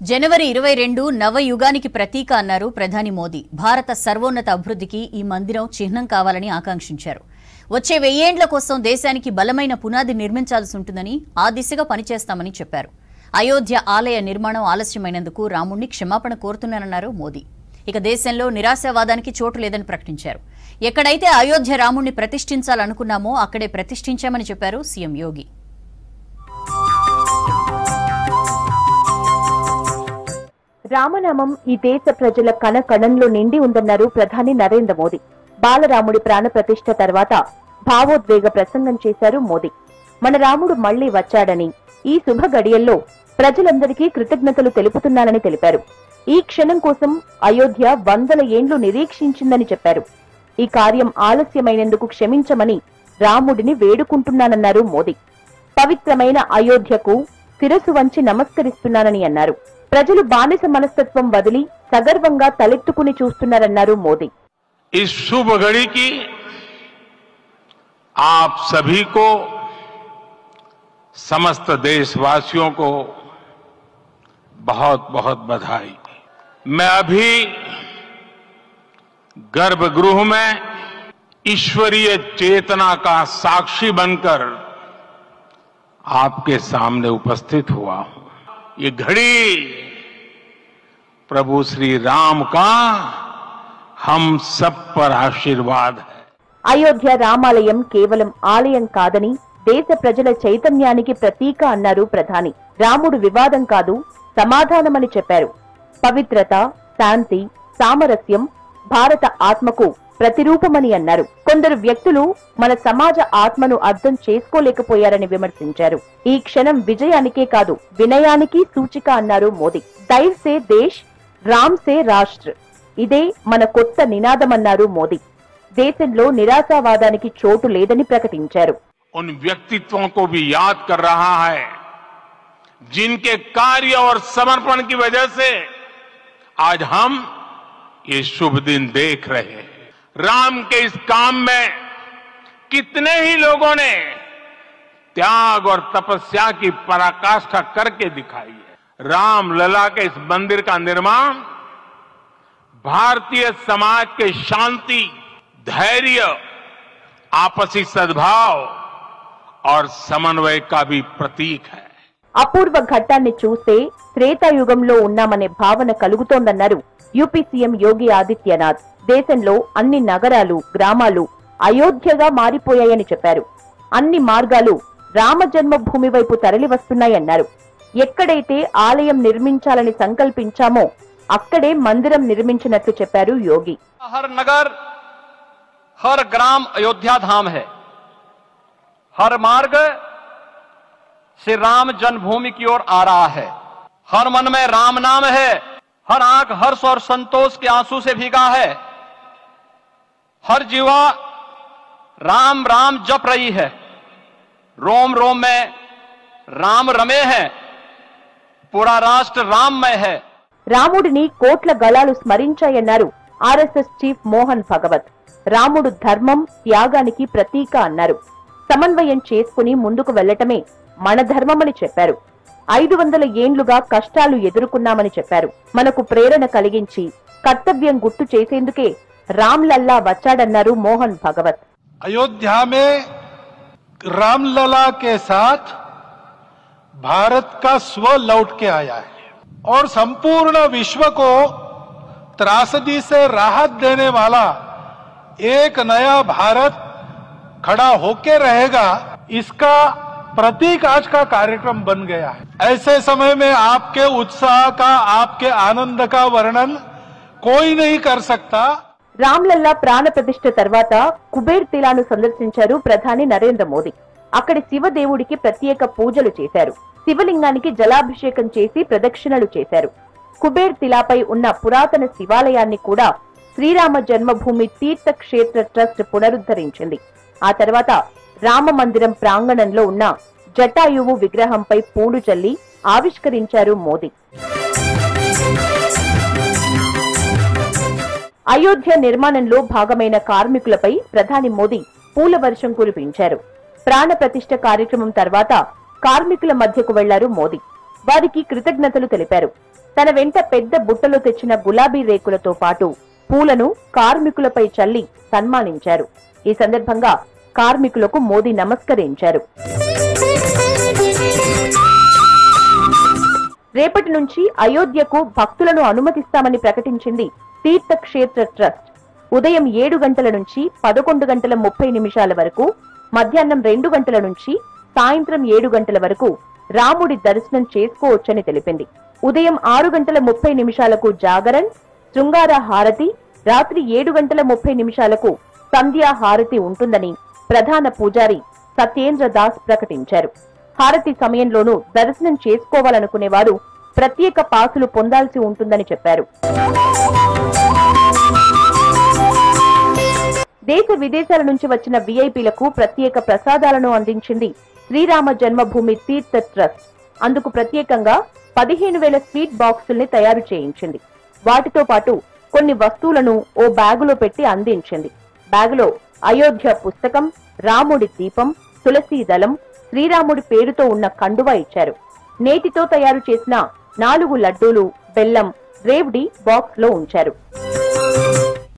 జనవరి 22 నవయుగానికి ప్రతీక అన్నారు ప్రధాని మోదీ. భారత సర్వోన్నత అభివృద్ధికి ఈ మందిరం చిహ్నం కావాలని ఆకాంక్షించారు. వచ్చే 1000 ఏండ్ల కోసం దేశానికి బలమైన పునాది నిర్మించాల్సి ఉంటుందని, ఆ దిశగా పనిచేస్తామని చెప్పారు. అయోధ్య ఆలయ నిర్మాణం ఆలస్యమైనందుకు రాముణ్ణి క్షమాపణ కోరుతున్నానన్నారు మోదీ. ఇక దేశంలో నిరాశావాదానికి చోటు లేదని ప్రకటించారు. ఎక్కడైతే అయోధ్య రాముణ్ణి ప్రతిష్ఠించాలనుకున్నామో అక్కడే ప్రతిష్ఠించామని చెప్పారు సీఎం యోగి. రామనామం ఈ దేశ ప్రజల కణకణంలో నిండి ఉందన్నారు ప్రధాని నరేంద్ర మోదీ. బాలరాముడి ప్రాణ ప్రతిష్ఠ తర్వాత భావోద్వేగ ప్రసంగం చేశారు మోదీ. మన రాముడు మళ్లీ వచ్చాడని, ఈ శుభ గడియల్లో ప్రజలందరికీ కృతజ్ఞతలు తెలుపుతున్నానని తెలిపారు. ఈ క్షణం కోసం అయోధ్య 100 ఏండ్లు నిరీక్షించిందని చెప్పారు. ఈ కార్యం ఆలస్యమైనందుకు క్షమించమని రాముడిని వేడుకుంటున్నానన్నారు మోదీ. పవిత్రమైన అయోధ్యకు శిరసు వంచి నమస్కరిస్తున్నానని అన్నారు. ప్రజలు బానిస మనస్తత్వం వదిలి సగర్వంగా తలెత్తుకుని చూస్తున్నారన్నారు మోదీ. इस शुभ घड़ी की आप सभी को, समस्त देशवासियों को बहुत बहुत बधाई। मैं अभी गर्भगृह में ईश्वरीय चेतना का साक्षी बनकर आपके सामने उपस्थित हुआ हूं। ये घड़ी प्रभु श्री राम का हम सब पर आशीर्वाद है. అయోధ్య రామాలయం కేవలం ఆలయం కాదని, దేశ ప్రజల చైతన్యానికి ప్రతీక అన్నారు ప్రధాని. రాముడు వివాదం కాదు, సమాధానమని చెప్పారు. పవిత్రత, శాంతి, సామరస్యం భారత ఆత్మకు ప్రతిరూపమని అన్నారు. కొందరు వ్యక్తులు మన సమాజ ఆత్మను అర్థం చేసుకోలేకపోయారని విమర్శించారు. ఈ క్షణం విజయానికే కాదు, వినయానికి సూచిక అన్నారు మోదీ. దైవ్ సే దేశ్, రామ్ సే రాష్ట్ర, ఇదే మన కొత్త నినాదమన్నారు మోదీ. దేశంలో నిరాశావాదానికి చోటు లేదని ప్రకటించారు. उन व्यक्तित्वों को भी याद कर रहा है जिनके कार्य और समर्पण की वजह से आज हम ये शुभ दिन देख रहे हैं. राम के इस काम में कितने ही लोगों ने त्याग और तपस्या की पराकाष्ठा करके दिखाई है. राम लला के इस मंदिर का निर्माण भारतीय समाज के शांति, धैर्य, आपसी सद्भाव और समन्वय का भी प्रतीक है. అపూర్వ ఘట్టాన్ని చూస్తే త్రేతాయుగంలో ఉన్నామనే భావన కలుగుతోందన్నారు యూపీ సీఎం యోగి ఆదిత్యనాథ్. దేశంలో అన్ని నగరాలు, గ్రామాలు అయోధ్యగా మారిపోయాయని చెప్పారు. అన్ని మార్గాలు రామ జన్మభూమి వైపు తరలి వస్తున్నాయన్నారు. ఎక్కడైతే ఆలయం నిర్మించాలని సంకల్పించామో అక్కడే మందిరం నిర్మించినట్లు చెప్పారు యోగి. हर नगर, हर ग्राम अयोध्या धाम है. हर मार्ग श्री राम जन्मभूमि की ओर आ रहा है. हर मन में राम नाम है. हर आंख हर्ष और संतोष के आंसू से भीगा है. हर जीवा राम राम जप रही है. रोम रोम में राम रमे हैं. पूरा राष्ट्र राममय है. రాముడిని కోట్ల గళాలు స్మరించాయన్నారు ఆర్ఎస్ఎస్ చీఫ్ మోహన్ భగవత్. రాముడు ధర్మం, త్యాగానికి ప్రతీక అన్నారు. సమన్వయం చేసుకుని ముందుకు వెళ్లటమే మన ధర్మమని చెప్పారు. 500 ఏండ్లుగా కష్టాలు ఎదుర్కొన్నామని చెప్పారు. మనకు ప్రేరణ కలిగించి కర్తవ్యం గుర్తు చేసేందుకే రామ్లల్లా వచ్చాడన్నారు మోహన్ భగవత్. अयोध्या में रामलला के साथ भारत का स्व लौट के आया है और संपूर्ण विश्व को त्रासदी से राहत देने वाला एक नया भारत खड़ा होके रहेगा, इसका प्रतीक आज का कार्यक्रम बन गया है. ऐसे समय में आपके उत्साह का, आपके आनंद का वर्णन कोई नहीं कर सकता. రామ్లల్లా ప్రాణ ప్రతిష్ఠ తర్వాత కుబేర్ తిలాను సందర్శించారు ప్రధాని నరేంద్ర మోదీ. అక్కడి శివదేవుడికి ప్రత్యేక పూజలు చేశారు. శివలింగానికి జలాభిషేకం చేసి ప్రదక్షిణలు చేశారు. కుబేర్ తిలాపై ఉన్న పురాతన శివాలయాన్ని కూడా శ్రీరామ జన్మభూమి తీర్థక్షేత్ర ట్రస్ట్ పునరుద్ధరించింది. ఆ తర్వాత రామ మందిరం ప్రాంగణంలో ఉన్న జటాయువు విగ్రహంపై పూలు చల్లి ఆవిష్కరించారు మోదీ. అయోధ్య నిర్మాణంలో భాగమైన కార్మికులపై ప్రధాని మోదీ పూల వర్షం కురిపించారు. ప్రాణ ప్రతిష్ఠ కార్యక్రమం తర్వాత కార్మికుల మధ్యకు వెళ్లారు మోదీ. వారికి కృతజ్ఞతలు తెలిపారు. తన వెంట పెద్ద బుట్టలో తెచ్చిన గులాబీ రేకులతో పాటు పూలను కార్మికులపై చల్లి సన్మానించారు. ఈ సందర్భంగా కార్మికులకు మోదీ నమస్కరించారు. రేపటి నుంచి అయోధ్యకు భక్తులను అనుమతిస్తామని ప్రకటించింది తీర్థక్షేత్ర ట్రస్ట్. ఉదయం 7 గంటల నుంచి 11 గంటల 30 నిమిషాల వరకు, మధ్యాహ్నం 2 గంటల నుంచి సాయంత్రం 7 గంటల వరకు రాముడి దర్శనం చేసుకోవచ్చని తెలిపింది. ఉదయం 6 గంటల 30 నిమిషాలకు జాగరణ్, శృంగార హారతి, రాత్రి 7 గంటల 30 నిమిషాలకు సంధ్యా హారతి ఉంటుందని ప్రధాన పూజారి సత్యేంద్ర దాస్ ప్రకటించారు. హారతి సమయంలోనూ దర్శనం చేసుకోవాలనుకునేవారు ప్రత్యేక పాసులు పొందాల్సి ఉంటుందని చెప్పారు. దేశ విదేశాల నుంచి వచ్చిన వీఐపీలకు ప్రత్యేక ప్రసాదాలను అందించింది శ్రీరామ జన్మభూమి తీర్థ ట్రస్ట్. అందుకు ప్రత్యేకంగా 15,000 స్వీట్ బాక్సుల్ని తయారు చేయించింది. వాటితో పాటు కొన్ని వస్తువులను ఓ బ్యాగులో పెట్టి అందించింది. బ్యాగులో అయోధ్య పుస్తకం, రాముడి దీపం, తులసీ దళం, శ్రీరాముడి పేరుతో ఉన్న కండువా ఇచ్చారు. నేతితో తయారు చేసిన 4 లడ్డూలు, బెల్లం, రేవ్డి బాక్స్ లో ఉంచారు.